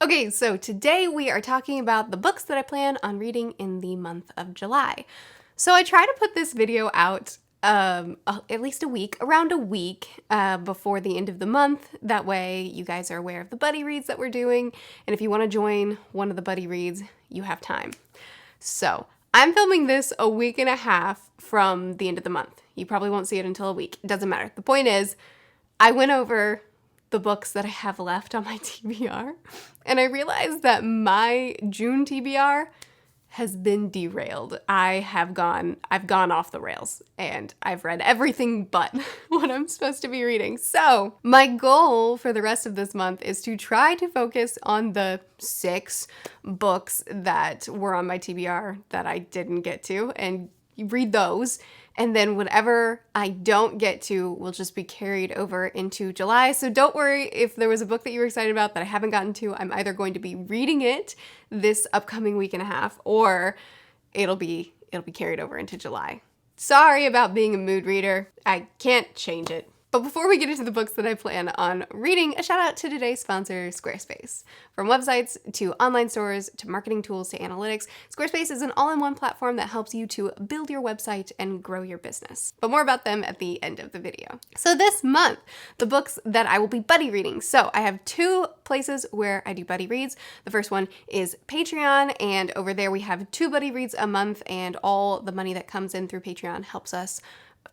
Okay, so today we are talking about the books that I plan on reading in the month of July. So I try to put this video out at least around a week before the end of the month. That way you guys are aware of the buddy reads that we're doing. And if you want to join one of the buddy reads, you have time. So I'm filming this a week and a half from the end of the month. You probably won't see it until a week. It doesn't matter. The point is, I went over the books that I have left on my TBR, and I realized that my June TBR has been derailed. I've gone off the rails, and I've read everything but what I'm supposed to be reading. So my goal for the rest of this month is to try to focus on the 6 books that were on my TBR that I didn't get to, and read those. And then whatever I don't get to will just be carried over into July. So don't worry if there was a book that you were excited about that I haven't gotten to. I'm either going to be reading it this upcoming week and a half, or it'll be carried over into July. Sorry about being a mood reader. I can't change it. But before we get into the books that I plan on reading, a shout out to today's sponsor, Squarespace. From websites to online stores to marketing tools to analytics, Squarespace is an all-in-one platform that helps you to build your website and grow your business. But more about them at the end of the video. So this month, the books that I will be buddy reading. So I have 2 places where I do buddy reads. The first one is Patreon, and over there we have 2 buddy reads a month, and all the money that comes in through Patreon helps us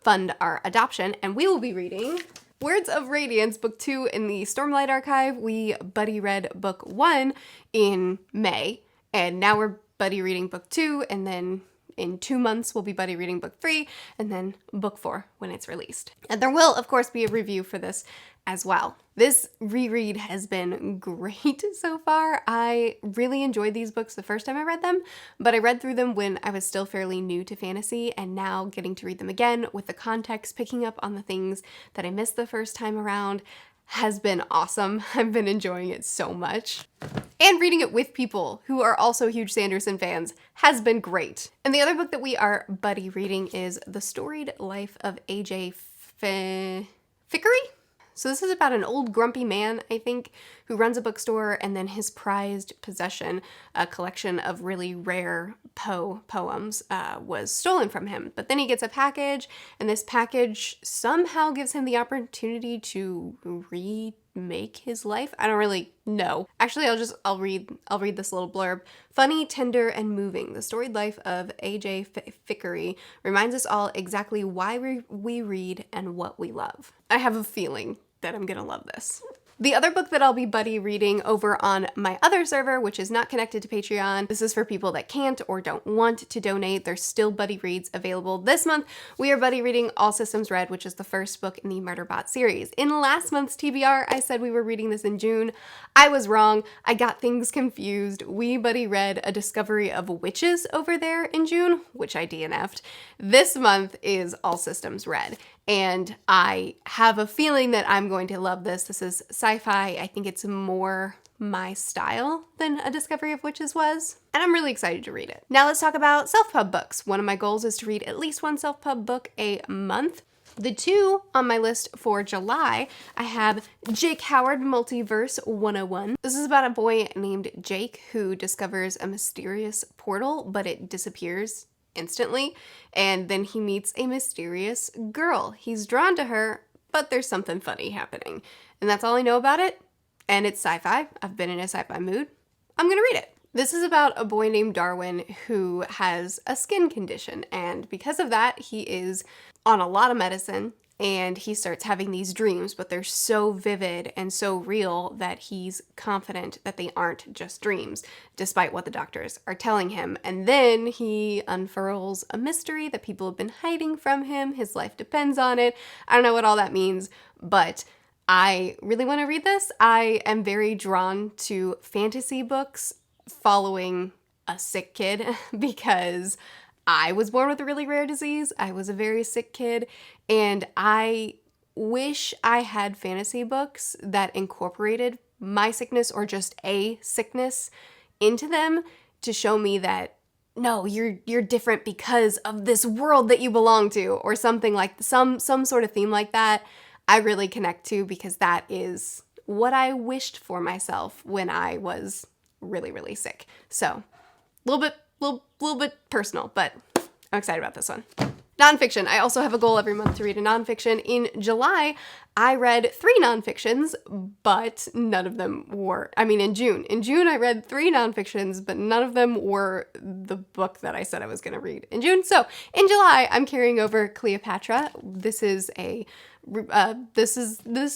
fund our adoption, and we will be reading Words of Radiance, Book 2 in the Stormlight Archive. We buddy read Book 1 in May, and now we're buddy reading Book 2, and then in 2 months we'll be buddy reading Book 3, and then Book 4 when it's released. And there will, of course, be a review for this as well. This reread has been great so far. I really enjoyed these books the first time I read them, but I read through them when I was still fairly new to fantasy, and now getting to read them again with the context, picking up on the things that I missed the first time around, has been awesome. I've been enjoying it so much. And reading it with people who are also huge Sanderson fans has been great. And the other book that we are buddy reading is The Storied Life of A.J. Fickery? So this is about an old grumpy man, I think, who runs a bookstore, and then his prized possession, a collection of really rare Poe poems, was stolen from him. But then he gets a package, and this package somehow gives him the opportunity to remake his life. I don't really know. Actually, I'll read this little blurb. Funny, tender, and moving. The storied life of A.J. Fickery reminds us all exactly why we read and what we love. I have a feeling that I'm gonna love this. The other book that I'll be buddy reading over on my other server, which is not connected to Patreon, this is for people that can't or don't want to donate. There's still buddy reads available. This month, we are buddy reading All Systems Red, which is the first book in the Murderbot series. In last month's TBR, I said we were reading this in June. I was wrong. I got things confused. We buddy read A Discovery of Witches over there in June, which I DNF'd. This month is All Systems Red, and I have a feeling that I'm going to love this. This is sci-fi. I think it's more my style than A Discovery of Witches was, and I'm really excited to read it. Now let's talk about self-pub books. One of my goals is to read at least 1 self-pub book a month. The 2 on my list for July, I have Jake Howard Multiverse 101. This is about a boy named Jake who discovers a mysterious portal, but it disappears instantly, and then he meets a mysterious girl. He's drawn to her, but there's something funny happening. And that's all I know about it, and it's sci-fi. I've been in a sci-fi mood. I'm gonna read it. This is about a boy named Darwin who has a skin condition, and because of that, he is on a lot of medicine, and he starts having these dreams, but they're so vivid and so real that he's confident that they aren't just dreams, despite what the doctors are telling him. And then he unfurls a mystery that people have been hiding from him. His life depends on it. I don't know what all that means, but I really want to read this. I am very drawn to fantasy books following a sick kid because I was born with a really rare disease. I was a very sick kid, and I wish I had fantasy books that incorporated my sickness or just a sickness into them to show me that, no, you're different because of this world that you belong to, or something like some sort of theme like that. I really connect to, because that is what I wished for myself when I was really, really sick. So, a little bit personal, but I'm excited about this one. Nonfiction. I also have a goal every month to read a nonfiction. In July, I read 3 nonfictions, but none of them were, in June. In June, I read 3 nonfictions, but none of them were the book that I said I was going to read in June. So in July, I'm carrying over Cleopatra. This is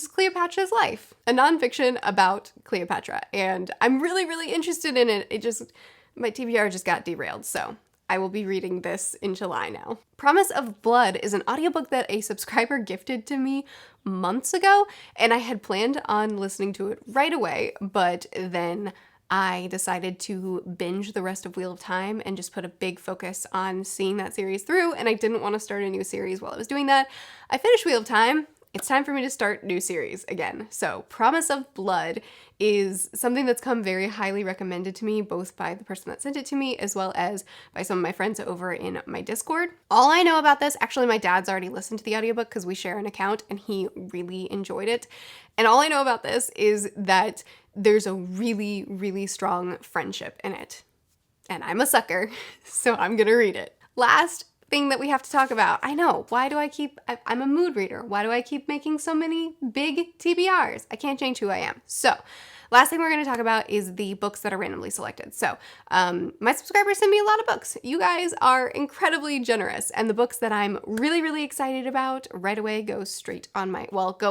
Cleopatra's life, a nonfiction about Cleopatra. And I'm really, really interested in it. My TBR just got derailed, so I will be reading this in July now. Promise of Blood is an audiobook that a subscriber gifted to me months ago, and I had planned on listening to it right away, but then I decided to binge the rest of Wheel of Time and just put a big focus on seeing that series through, and I didn't want to start a new series while I was doing that. I finished Wheel of Time. It's time for me to start new series again. So Promise of Blood is something that's come very highly recommended to me, both by the person that sent it to me as well as by some of my friends over in my Discord. All I know about this, actually my dad's already listened to the audiobook because we share an account and he really enjoyed it. And all I know about this is that there's a really, really strong friendship in it. And I'm a sucker, so I'm gonna read it. Last thing that we have to talk about. I know, I'm a mood reader. Why do I keep making so many big TBRs? I can't change who I am. So, last thing we're going to talk about is the books that are randomly selected. So, my subscribers send me a lot of books. You guys are incredibly generous, and the books that I'm really, really excited about right away go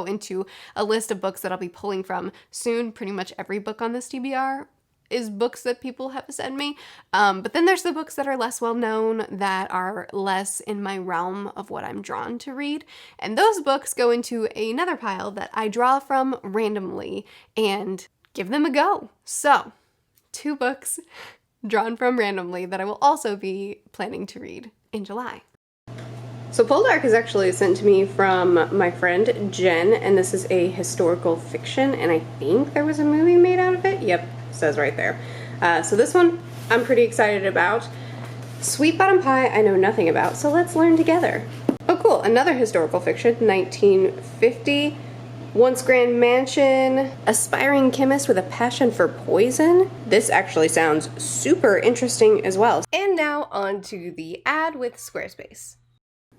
into a list of books that I'll be pulling from soon. Pretty much every book on this TBR is books that people have sent me. But then there's the books that are less well known, that are less in my realm of what I'm drawn to read. And those books go into another pile that I draw from randomly and give them a go. So, 2 books drawn from randomly that I will also be planning to read in July. So Poldark is actually sent to me from my friend Jen, and this is a historical fiction, and I think there was a movie made out of it. Yep, says right there. So this one I'm pretty excited about. Sweet Bottom Pie I know nothing about, so let's learn together. Oh cool, another historical fiction, 1950. Once Grand Mansion, aspiring chemist with a passion for poison. This actually sounds super interesting as well. And now on to the ad with Squarespace.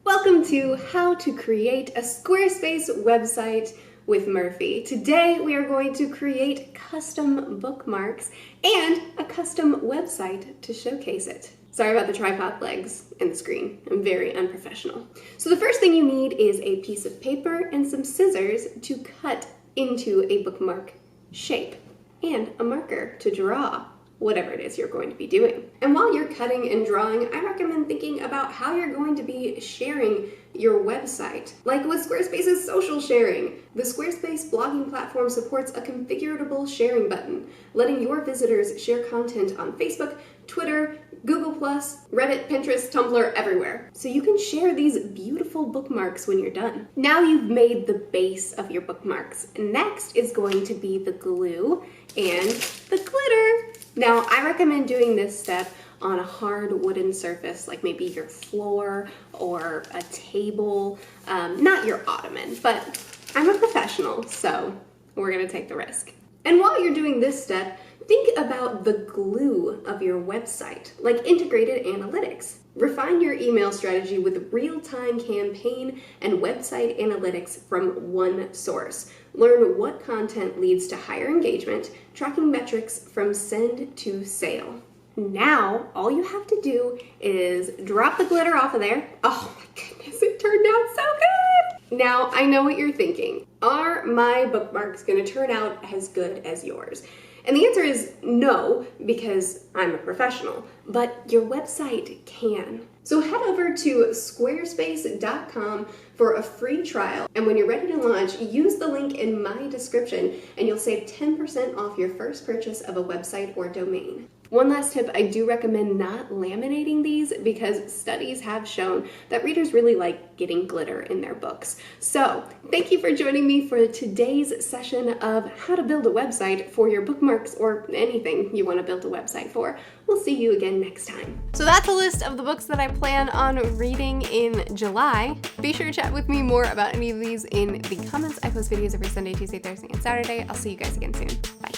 Welcome to How to Create a Squarespace Website with Murphy. Today we are going to create custom bookmarks and a custom website to showcase it. Sorry about the tripod legs and the screen. I'm very unprofessional. So the first thing you need is a piece of paper and some scissors to cut into a bookmark shape and a marker to draw whatever it is you're going to be doing. And while you're cutting and drawing, I recommend thinking about how you're going to be sharing your website. Like with Squarespace's social sharing, the Squarespace blogging platform supports a configurable sharing button, letting your visitors share content on Facebook, Twitter, Google+, Reddit, Pinterest, Tumblr, everywhere. So you can share these beautiful bookmarks when you're done. Now you've made the base of your bookmarks. Next is going to be the glue and the glitter. Now, I recommend doing this step on a hard wooden surface, like maybe your floor or a table, not your ottoman, but I'm a professional, so we're gonna take the risk. And while you're doing this step, think about the glue of your website, like integrated analytics. Refine your email strategy with real-time campaign and website analytics from one source. Learn what content leads to higher engagement, tracking metrics from send to sale. Now, all you have to do is drop the glitter off of there. Oh my goodness, it turned out so good! Now, I know what you're thinking. Are my bookmarks gonna turn out as good as yours? And the answer is no, because I'm a professional, but your website can. So head over to squarespace.com for a free trial, and when you're ready to launch, use the link in my description and you'll save 10% off your first purchase of a website or domain. One last tip, I do recommend not laminating these because studies have shown that readers really like getting glitter in their books. So, thank you for joining me for today's session of how to build a website for your bookmarks or anything you want to build a website for. We'll see you again next time. So that's a list of the books that I plan on reading in July. Be sure to check chat with me more about any of these in the comments. I post videos every Sunday, Tuesday, Thursday, and Saturday. I'll see you guys again soon. Bye.